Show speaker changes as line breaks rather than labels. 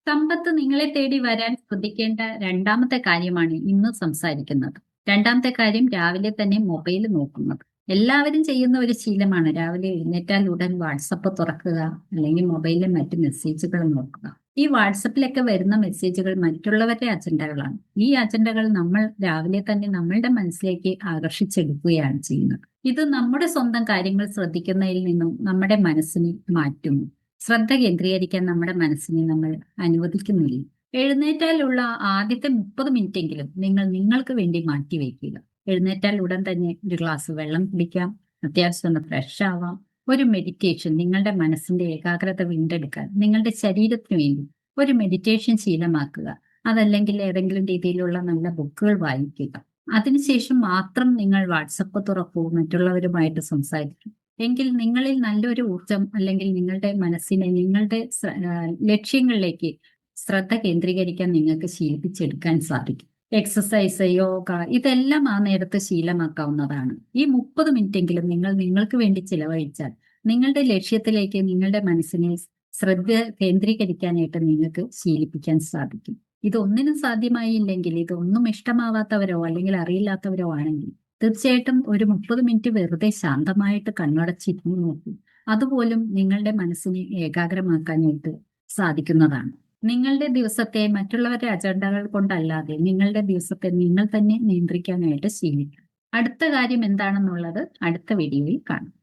സമ്പത്ത് നിങ്ങളെ തേടി വരാൻ ശ്രദ്ധിക്കേണ്ട രണ്ടാമത്തെ കാര്യമാണ് ഇന്ന് സംസാരിക്കുന്നത്. രണ്ടാമത്തെ കാര്യം രാവിലെ തന്നെ മൊബൈൽ നോക്കുന്നത്. എല്ലാവരും ചെയ്യുന്ന ഒരു ശീലമാണ് രാവിലെ എഴുന്നേറ്റാൽ ഉടൻ വാട്സപ്പ് തുറക്കുക, അല്ലെങ്കിൽ മൊബൈലിലെ മറ്റ് മെസ്സേജുകൾ നോക്കുക. ഈ വാട്സപ്പിലൊക്കെ വരുന്ന മെസ്സേജുകൾ മറ്റുള്ളവരുടെ അജണ്ടകളാണ്. ഈ അജണ്ടകൾ നമ്മൾ രാവിലെ തന്നെ നമ്മളുടെ മനസ്സിലേക്ക് ആകർഷിച്ചെടുക്കുകയാണ് ചെയ്യുന്നത്. ഇത് നമ്മുടെ സ്വന്തം കാര്യങ്ങൾ ശ്രദ്ധിക്കുന്നതിൽ നിന്നും നമ്മുടെ മനസ്സിനെ മാറ്റുന്നു. ശ്രദ്ധ കേന്ദ്രീകരിക്കാൻ നമ്മുടെ മനസ്സിനെ നമ്മൾ അനുവദിക്കുന്നില്ല. എഴുന്നേറ്റാലുള്ള ആദ്യത്തെ 30 മിനിറ്റെങ്കിലും നിങ്ങൾ നിങ്ങൾക്ക് വേണ്ടി മാറ്റിവെക്കുക. എഴുന്നേറ്റാൽ ഉടൻ തന്നെ ഒരു ഗ്ലാസ് വെള്ളം കുടിക്കാം, അത്യാവശ്യം ഒന്ന് ഫ്രഷ് ആവാം, ഒരു മെഡിറ്റേഷൻ, നിങ്ങളുടെ മനസ്സിന്റെ ഏകാഗ്രത വീണ്ടെടുക്കാൻ നിങ്ങളുടെ ശരീരത്തിന് വേണ്ടി ഒരു മെഡിറ്റേഷൻ ശീലമാക്കുക. അതല്ലെങ്കിൽ ഏതെങ്കിലും രീതിയിലുള്ള നല്ല ബുക്കുകൾ വായിക്കുക. അതിനുശേഷം മാത്രം നിങ്ങൾ വാട്സപ്പ് തുറക്കൂ, മറ്റുള്ളവരുമായിട്ട് സംസാരിക്കും. എങ്കിൽ നിങ്ങളിൽ നല്ലൊരു ഊർജം, അല്ലെങ്കിൽ നിങ്ങളുടെ മനസ്സിനെ നിങ്ങളുടെ ലക്ഷ്യങ്ങളിലേക്ക് ശ്രദ്ധ കേന്ദ്രീകരിക്കാൻ നിങ്ങൾക്ക് ശീലിപ്പിച്ചെടുക്കാൻ സാധിക്കും. എക്സസൈസ്, യോഗ, ഇതെല്ലാം ആ നേരത്ത് ശീലമാക്കാവുന്നതാണ്. ഈ 30 മിനിറ്റെങ്കിലും നിങ്ങൾ നിങ്ങൾക്ക് വേണ്ടി ചിലവഴിച്ചാൽ നിങ്ങളുടെ ലക്ഷ്യത്തിലേക്ക് നിങ്ങളുടെ മനസ്സിനെ ശ്രദ്ധ കേന്ദ്രീകരിക്കാനായിട്ട് നിങ്ങൾക്ക് ശീലിപ്പിക്കാൻ സാധിക്കും. ഇതൊന്നിനും സാധ്യമായില്ലെങ്കിൽ, ഇതൊന്നും ഇഷ്ടമാവാത്തവരോ അല്ലെങ്കിൽ അറിയില്ലാത്തവരോ ആണെങ്കിൽ തീർച്ചയായിട്ടും ഒരു 30 മിനിറ്റ് വെറുതെ ശാന്തമായിട്ട് കണ്ണടച്ചിരുന്ന് നോക്കൂ. അതുപോലും നിങ്ങളുടെ മനസ്സിനെ ഏകാഗ്രമാക്കാനായിട്ട് സാധിക്കുന്നതാണ്. നിങ്ങളുടെ ദിവസത്തെ മറ്റുള്ളവരുടെ അജണ്ടകൾ കൊണ്ടല്ലാതെ നിങ്ങളുടെ ദിവസത്തെ നിങ്ങൾ തന്നെ നിയന്ത്രിക്കാനായിട്ട് ശീലിക്കുക. അടുത്ത കാര്യം എന്താണെന്നുള്ളത് അടുത്ത വീഡിയോയിൽ കാണാം.